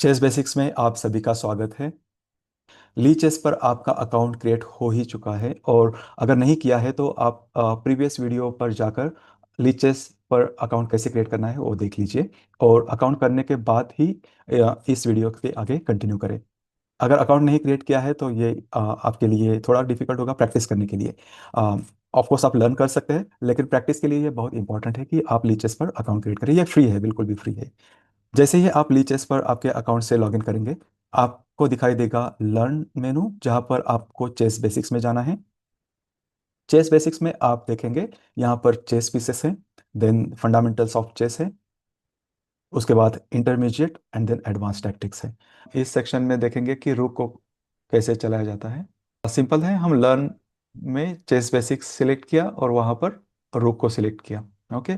Chess basics में आप सभी का स्वागत है। ली चेस पर आपका अकाउंट क्रिएट हो ही चुका है और अगर नहीं किया है तो आप प्रीवियस वीडियो पर जाकर ली चेस पर अकाउंट कैसे क्रिएट करना है वो देख लीजिए और अकाउंट करने के बाद ही इस वीडियो के आगे कंटिन्यू करें। अगर अकाउंट नहीं क्रिएट किया है तो ये आपके लिए थोड़ा डिफिकल्ट होगा प्रैक्टिस करने के लिए। ऑफ कोर्स आप लर्न कर सकते हैं लेकिन प्रैक्टिस के लिए ये बहुत इंपॉर्टेंट है कि आप ली चेस पर अकाउंट क्रिएट करें। ये फ्री है, बिल्कुल भी फ्री है। जैसे ही आप लीचेस पर आपके अकाउंट से लॉगिन करेंगे आपको दिखाई देगा लर्न मेनू, जहां पर आपको चेस बेसिक्स में जाना है। चेस बेसिक्स में आप देखेंगे यहाँ पर चेस पीसेस हैं, देन फंडामेंटल्स ऑफ चेस है, उसके बाद intermediate and then advance tactics है। इस सेक्शन में देखेंगे कि रूक को कैसे चलाया जाता है। सिंपल है, हम लर्न में चेस बेसिक्स सिलेक्ट किया और वहां पर रुक को सिलेक्ट किया। ओके,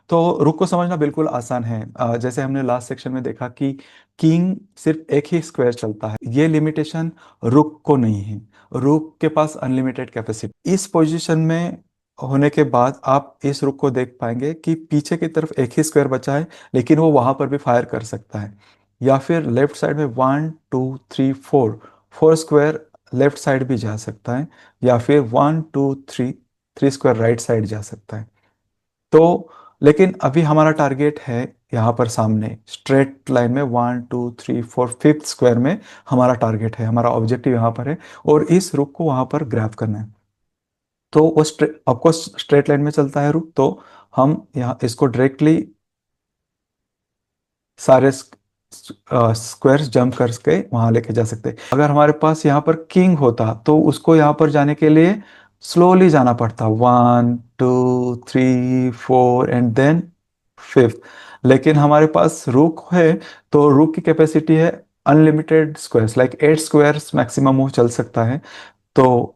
तो रुक को समझना बिल्कुल आसान है। जैसे हमने लास्ट सेक्शन में देखा कि किंग सिर्फ एक ही स्क्वायर चलता है, ये लिमिटेशन रुक को नहीं है। रुक के पास अनलिमिटेड कैपेसिटी। इस पोजीशन में होने के बाद आप इस रुक को देख पाएंगे कि पीछे की तरफ एक ही स्क्वायर बचा है, लेकिन वो वहां पर भी फायर कर सकता है। या फिर लेफ्ट साइड में 1 2 3 4 फोर स्क्वायर लेफ्ट साइड भी जा सकता है, या फिर 1 2 3 थ्री स्क्वायर राइट साइड जा सकता है। तो लेकिन अभी हमारा टारगेट है यहाँ पर सामने स्ट्रेट लाइन में 1 2 3 4 फिफ्थ स्क्वायर में हमारा टारगेट है, हमारा ऑब्जेक्टिव यहाँ पर है और इस रुक को वहां पर ग्रैब करना है। तो वो आपको स्ट्रेट लाइन में चलता है रुक, तो हम यहाँ इसको डायरेक्टली सारे स्क्वायर्स जंप करके वहां लेके जा सकते हैं। अगर हमारे पास यहाँ पर किंग होता तो उसको यहाँ पर जाने के लिए स्लोली जाना पड़ता, 1 2 3 4 एंड देन फिफ्थ। लेकिन हमारे पास रूक है तो रूक की कैपेसिटी है unlimited squares, like 8 squares maximum वो चल सकता है। तो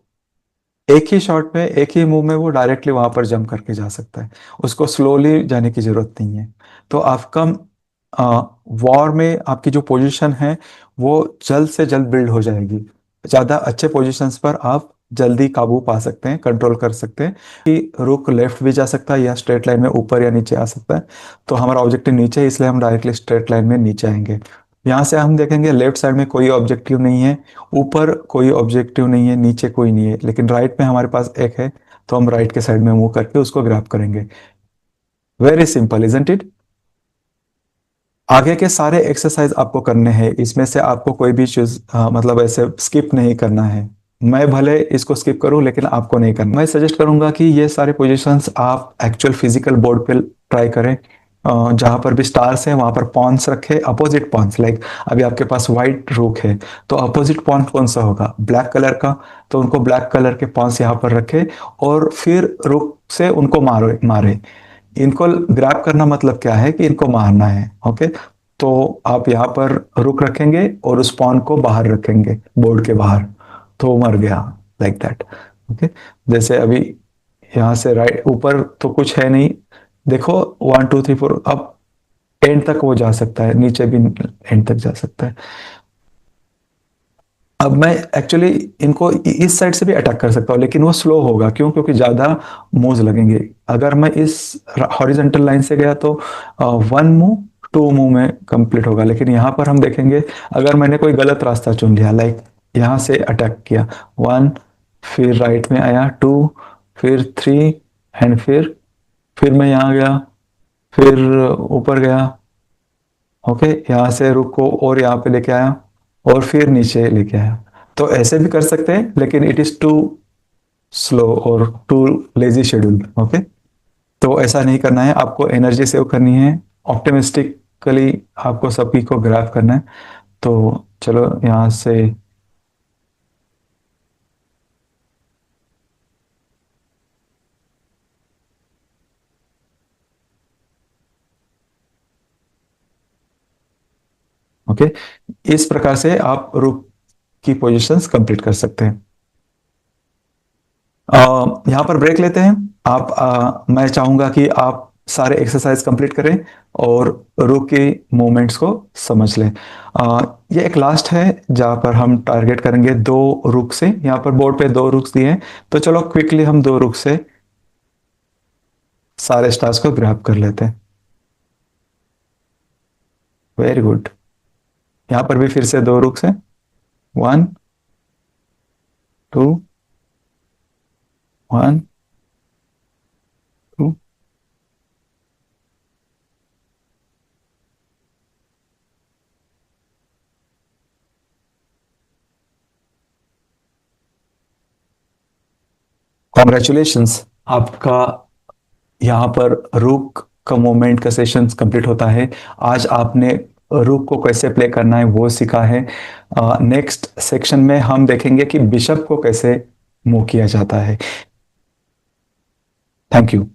एक ही शॉट में एक ही मूव में वो डायरेक्टली वहां पर जंप करके जा सकता है, उसको स्लोली जाने की जरूरत नहीं है। तो आपका वॉर में आपकी जो पोजीशन है वो जल्द से जल्द बिल्ड हो जाएगी। ज़्यादा अच्छे पोजीशंस पर आप जल्दी काबू पा सकते हैं, कंट्रोल कर सकते हैं कि रुक लेफ्ट भी जा सकता है या स्ट्रेट लाइन में ऊपर या नीचे आ सकता है। तो हमारा ऑब्जेक्टिव नीचे है इसलिए हम डायरेक्टली स्ट्रेट लाइन में नीचे आएंगे। यहाँ से हम देखेंगे लेफ्ट साइड में कोई ऑब्जेक्टिव नहीं है, ऊपर कोई ऑब्जेक्टिव नहीं है, नीचे कोई नहीं है, लेकिन राइट में हमारे पास एक है। तो हम राइट के साइड में मूव करके उसको ग्रैब करेंगे। Very simple isn't it. आगे के सारे एक्सरसाइज आपको करने हैं, इसमें से आपको कोई भी चीज मतलब ऐसे स्किप नहीं करना है। मैं भले इसको स्किप करूं लेकिन आपको नहीं करना। मैं सजेस्ट करूंगा कि ये सारे पोजीशंस आप एक्चुअल फिजिकल बोर्ड पे ट्राई करें। जहां पर भी स्टार्स हैं वहां पर पॉन्स रखे, अपोजिट पॉन्स। लाइक अभी आपके पास व्हाइट रूक है तो अपोजिट पॉन कौन सा होगा, ब्लैक कलर का। तो उनको ब्लैक कलर के पॉन्स यहाँ पर रखे और फिर रुक से उनको मारे मारे। इनको ग्रैब करना मतलब क्या है कि इनको मारना है। ओके, तो आप यहाँ पर रुक रखेंगे और उस पॉन को बाहर रखेंगे बोर्ड के बाहर, तो वो मर गया, लाइक दैट। ओके, जैसे अभी यहाँ से राइट ऊपर तो कुछ है नहीं, देखो 1 2 3 4, अब एंड तक वो जा सकता है, नीचे भी एंड तक जा सकता है। अब मैं एक्चुअली इनको इस साइड से भी अटैक कर सकता हूँ लेकिन वो स्लो होगा, क्यों? क्योंकि ज्यादा मूव्स लगेंगे। अगर मैं इस हॉरिजॉन्टल लाइन से गया तो 1 मूव 2 मूव में कंप्लीट होगा, लेकिन यहाँ पर हम देखेंगे अगर मैंने कोई गलत रास्ता चुन लिया, लाइक यहाँ से अटैक किया 1, फिर राइट में आया 2, फिर 3 एंड फिर मैं यहाँ गया, फिर ऊपर गया। ओके, यहाँ से रुक को और यहाँ पे लेके आया और फिर नीचे लेके आया। तो ऐसे भी कर सकते हैं लेकिन इट इज टू स्लो और टू लेजी शेड्यूल। ओके, तो ऐसा नहीं करना है, आपको एनर्जी सेव करनी है, ऑप्टिमिस्टिकली आपको सभी को ग्राफ करना है। तो चलो यहाँ से ओके, इस प्रकार से आप रुक की पोजीशंस कंप्लीट कर सकते हैं। यहाँ पर ब्रेक लेते हैं। आप मैं चाहूंगा कि आप सारे एक्सरसाइज कंप्लीट करें और रुक के मूवमेंट्स को समझ लें। ये एक लास्ट है जहाँ पर हम टारगेट करेंगे 2 रुक से। यहाँ पर बोर्ड पे 2 रुक्स दिए हैं, तो चलो क्विकली हम 2 रुक से सारे स्टार्स को ग्रैब कर लेते हैं। Very good. यहाँ पर भी फिर से दो रुक्स है। 1 2 1 2। कॉन्ग्रेचुलेशंस, आपका यहाँ पर रुक का मूवमेंट का सेशन कंप्लीट होता है। आज आपने रुक को कैसे प्ले करना है वो सीखा है। नेक्स्ट सेक्शन में हम देखेंगे कि बिशप को कैसे मूव किया जाता है। Thank you.